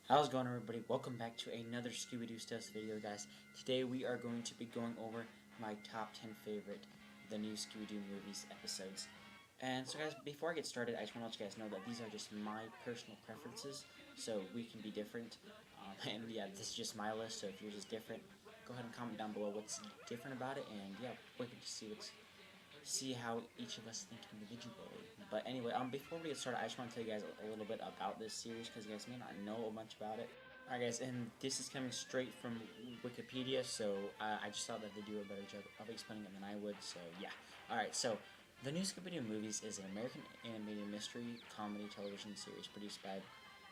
How's it going, everybody? Welcome back to another Scooby-Doo Stuff video, guys. Today we are going to be going over my top 10 favorite The New Scooby-Doo Movies episodes. And so guys, before I get started, I just want to let you guys know that these are just my personal preferences, so we can be different. And yeah, this is just my list, so if you're just different, go ahead and comment down below what's different about it, and yeah, we can just see how each of us think individually. But anyway, before we get started, I just want to tell you guys a little bit about this series because you guys may not know much about it. Alright guys, and this is coming straight from Wikipedia, so I just thought that they do a better job of explaining it than I would, so yeah. Alright, so The New Scooby-Doo Movies is an American animated mystery comedy television series produced by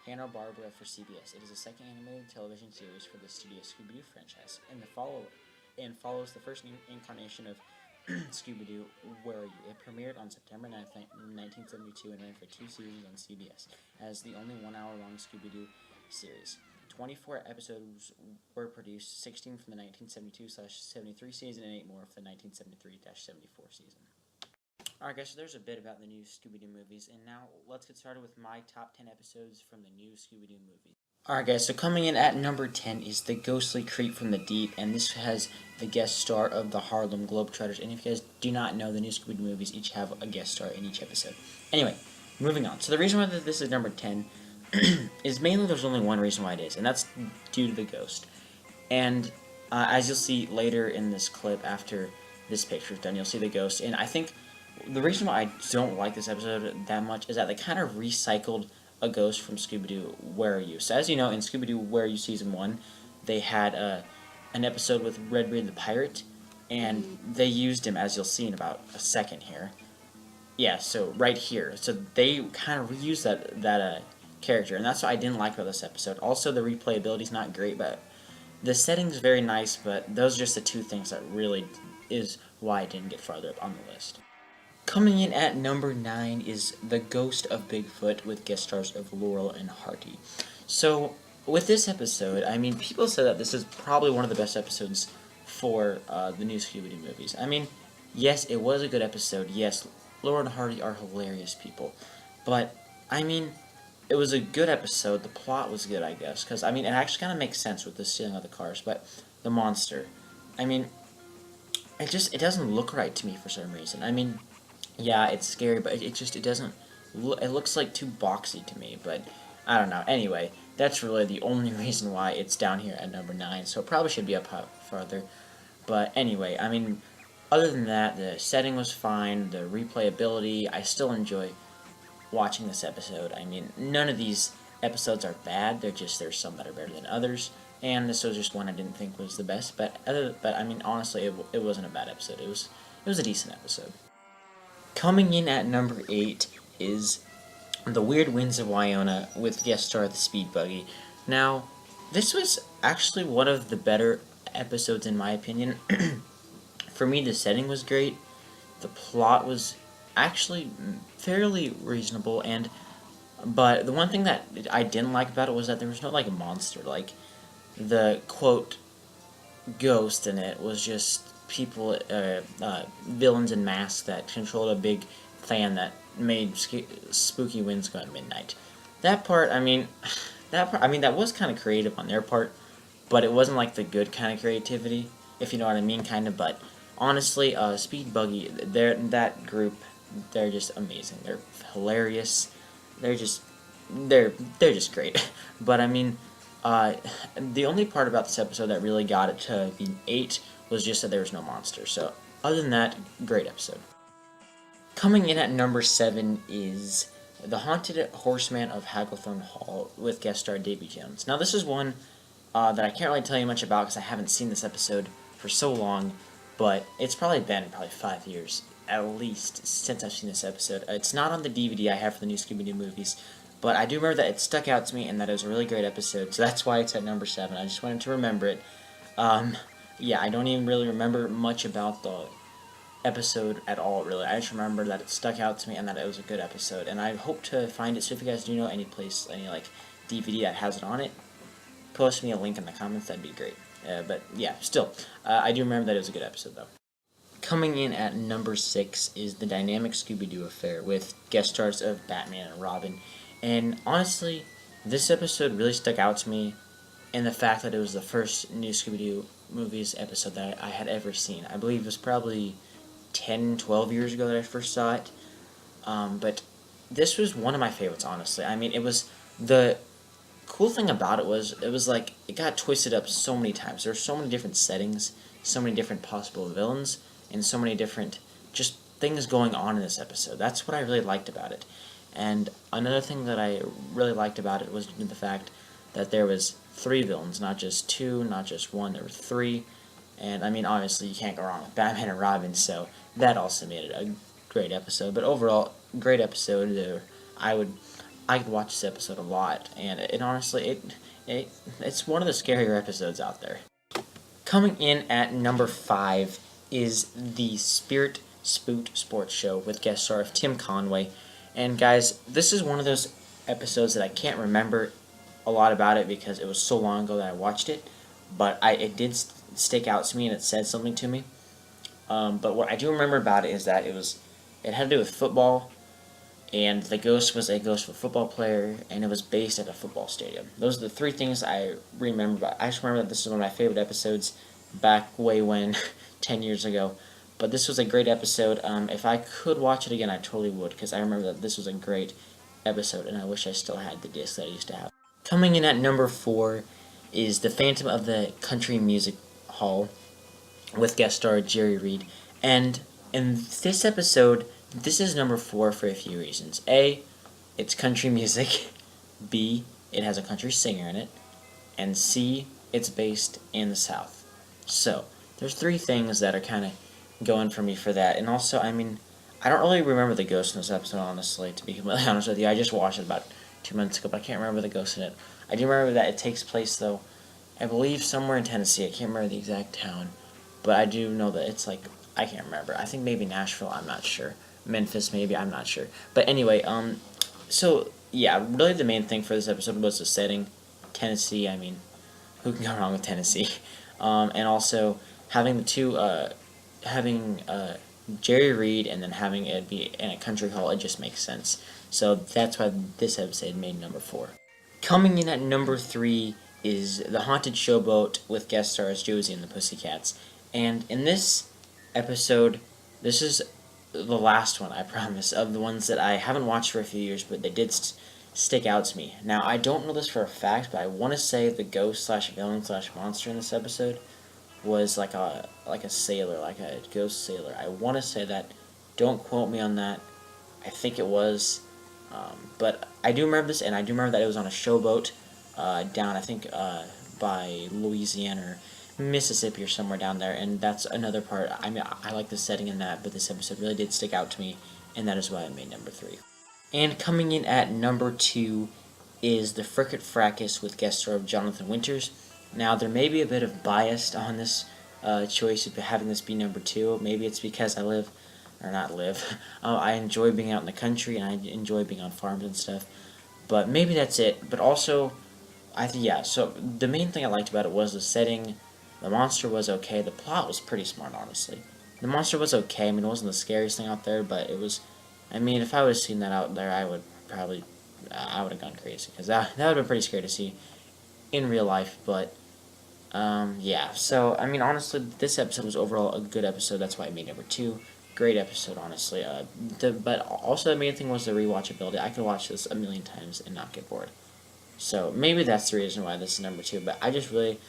Hanna-Barbera for CBS. It is the second animated television series for the Studio Scooby-Doo franchise, and follows the first incarnation of Scooby-Doo, Where Are You? It premiered on September 9th, 1972 and ran for 2 seasons on CBS as the only 1 hour long Scooby-Doo series. 24 episodes were produced, 16 from the 1972/73 season and 8 more for the 1973/74 season. Alright guys, so there's a bit about the new Scooby-Doo movies, and now let's get started with my top 10 episodes from the new Scooby-Doo movies. Alright guys, so coming in at number 10 is The Ghostly Creep from the Deep, and this has the guest star of the Harlem Globetrotters, and if you guys do not know, the new Scooby-Doo movies each have a guest star in each episode. Anyway, moving on. So the reason why this is number 10 is mainly there's only one reason why it is, and that's due to the ghost. And as you'll see later in this clip after this picture is done, you'll see the ghost, and I think the reason why I don't like this episode that much is that they kind of recycled a ghost from Scooby-Doo, Where Are You? So as you know, in Scooby-Doo, Where Are You Season 1, they had an episode with Redbeard the Pirate, and they used him, as you'll see in about a second here. Yeah, so right here. So they kind of reused that character, and that's what I didn't like about this episode. Also, the replayability is not great, but the setting's very nice, but those are just the two things that really is why I didn't get farther up on the list. Coming in at number 9 is The Ghost of Bigfoot with guest stars of Laurel and Hardy. So, with this episode, I mean, people say that this is probably one of the best episodes for the new Scooby-Doo movies. I mean, yes, it was a good episode. Yes, Laurel and Hardy are hilarious people. But, I mean, it was a good episode. The plot was good, I guess. Because, I mean, it actually kind of makes sense with the stealing of the cars. But the monster, I mean, it doesn't look right to me for some reason. I mean, yeah, it's scary, but it doesn't. It looks like too boxy to me, but I don't know. Anyway, that's really the only reason why it's down here at number 9. So it probably should be up farther. But anyway, I mean, other than that, the setting was fine. The replayability, I still enjoy watching this episode. I mean, none of these episodes are bad. There's some that are better than others. And this was just one I didn't think was the best. But I mean, honestly, it wasn't a bad episode. It was a decent episode. Coming in at number 8 is The Weird Winds of Wyona with guest star the Speed Buggy. Now, this was actually one of the better episodes in my opinion. For me, the setting was great. The plot was actually fairly reasonable, but the one thing that I didn't like about it was that there was no like monster. Like the quote ghost in it was just people, villains in masks that controlled a big fan that made spooky winds go at midnight. That part, I mean, that was kind of creative on their part, but it wasn't like the good kind of creativity, if you know what I mean, kind of. But honestly, Speed Buggy, that group, they're just amazing. They're hilarious. They're just great. But I mean, the only part about this episode that really got it to be 8 was just that there was no monster. So, other than that, great episode. Coming in at number 7 is The Haunted Horseman of Hagglethorne Hall with guest star Davy Jones. Now, this is one that I can't really tell you much about because I haven't seen this episode for so long, but it's probably been 5 years at least since I've seen this episode. It's not on the DVD I have for the new Scooby-Doo movies, but I do remember that it stuck out to me and that it was a really great episode, so that's why it's at number 7. I just wanted to remember it. Yeah, I don't even really remember much about the episode at all, really. I just remember that it stuck out to me and that it was a good episode, and I hope to find it, so if you guys do know any like, DVD that has it on it, post me a link in the comments, that'd be great. But yeah, still, I do remember that it was a good episode, though. Coming in at number 6 is The Dynamic Scooby-Doo Affair with guest stars of Batman and Robin. And honestly, this episode really stuck out to me in the fact that it was the first new Scooby-Doo movies episode that I had ever seen. I believe it was probably 10, 12 years ago that I first saw it. But this was one of my favorites, honestly. I mean, it was the cool thing about it was like it got twisted up so many times. There were so many different settings, so many different possible villains, and so many different just things going on in this episode. That's what I really liked about it. And another thing that I really liked about it was the fact that there was 3 villains, not just 2, not just 1. There were 3, and I mean, obviously, you can't go wrong with Batman and Robin. So that also made it a great episode. But overall, great episode. I could watch this episode a lot, and it honestly it's one of the scarier episodes out there. Coming in at number 5 is the Spirit Spooked Sports Show with guest star of Tim Conway. And guys, this is one of those episodes that I can't remember a lot about it because it was so long ago that I watched it, but it did stick out to me and it said something to me. But what I do remember about it is that it had to do with football, and the ghost was a ghost of a football player, and it was based at a football stadium. Those are the 3 things I remember. But I just remember that this is one of my favorite episodes back way when 10 years ago. But this was a great episode. If I could watch it again, I totally would, because I remember that this was a great episode, and I wish I still had the disc that I used to have. Coming in at number 4 is The Phantom of the Country Music Hall with guest star Jerry Reed. And in this episode, this is number 4 for a few reasons. A, it's country music. B, it has a country singer in it. And C, it's based in the South. So, there's 3 things that are kind of going for me for that. And also, I mean, I don't really remember the ghost in this episode, honestly, to be completely honest with you. I just watched it about 2 months ago, but I can't remember the ghost in it. I do remember that it takes place, though, I believe somewhere in Tennessee. I can't remember the exact town, but I do know that it's like, I can't remember. I think maybe Nashville, I'm not sure. Memphis, maybe, I'm not sure. But anyway, so, yeah, really the main thing for this episode was the setting. Tennessee, I mean, who can go wrong with Tennessee? And also, having the 2, having Jerry Reed and then having it be in a country hall, it just makes sense. So that's why this episode made number 4. Coming in at number 3 is The Haunted Showboat with guest stars Josie and the Pussycats. And in this episode, this is the last one, I promise, of the ones that I haven't watched for a few years, but they did stick out to me. Now, I don't know this for a fact, but I want to say the ghost slash villain slash monster in this episode was like a sailor, like a ghost sailor. I want to say that. Don't quote me on that. I think it was. But I do remember this, and I do remember that it was on a showboat down, I think, by Louisiana or Mississippi or somewhere down there, and that's another part. I mean, I like the setting in that, but this episode really did stick out to me, and that is why I made number 3. And coming in at number 2 is The Frickin' Fracas with guest star of Jonathan Winters. Now, there may be a bit of bias on this choice of having this be number 2. Maybe it's because I I enjoy being out in the country, and I enjoy being on farms and stuff. But maybe that's it. But also, so the main thing I liked about it was the setting. The monster was okay. The plot was pretty smart, honestly. The monster was okay. I mean, it wasn't the scariest thing out there, but it was. I mean, if I would have seen that out there, I would have gone crazy, because that would have been pretty scary to see in real life. But yeah. So I mean, honestly, this episode was overall a good episode. That's why I made number 2. Great episode, honestly. But also the main thing was the rewatchability. I could watch this a million times and not get bored. So maybe that's the reason why this is number 2. But I just really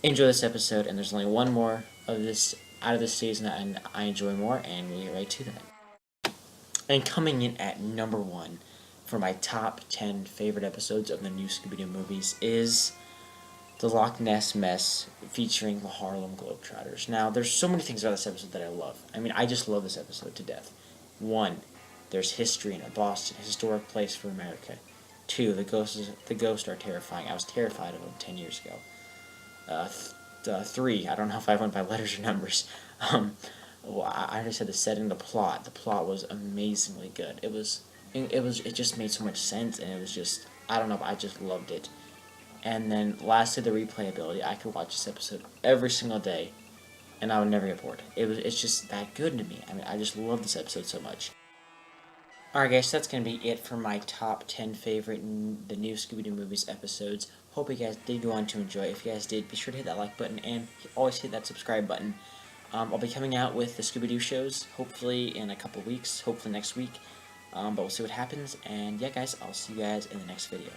enjoy this episode, and there's only one more of this out of this season, and I enjoy more, and we'll get right to that. And coming in at number 1 for my top 10 favorite episodes of the new Scooby-Doo movies is The Loch Ness Mess featuring the Harlem Globetrotters. Now, there's so many things about this episode that I love. I mean, I just love this episode to death. 1, there's history in it. Boston, historic place for America. 2, the ghosts are terrifying. I was terrified of them 10 years ago. 3, I don't know if I went by letters or numbers. Well, I already said the setting, the plot. The plot was amazingly good. It just made so much sense, and it was just, I don't know, I just loved it. And then lastly, the replayability. I could watch this episode every single day, and I would never get bored. It's just that good to me. I mean, I just love this episode so much. Alright guys, so that's going to be it for my top 10 favorite the new Scooby-Doo movies episodes. Hope you guys did go on to enjoy. If you guys did, be sure to hit that like button and always hit that subscribe button. I'll be coming out with the Scooby-Doo shows, hopefully in a couple weeks, hopefully next week. But we'll see what happens. And yeah guys, I'll see you guys in the next video.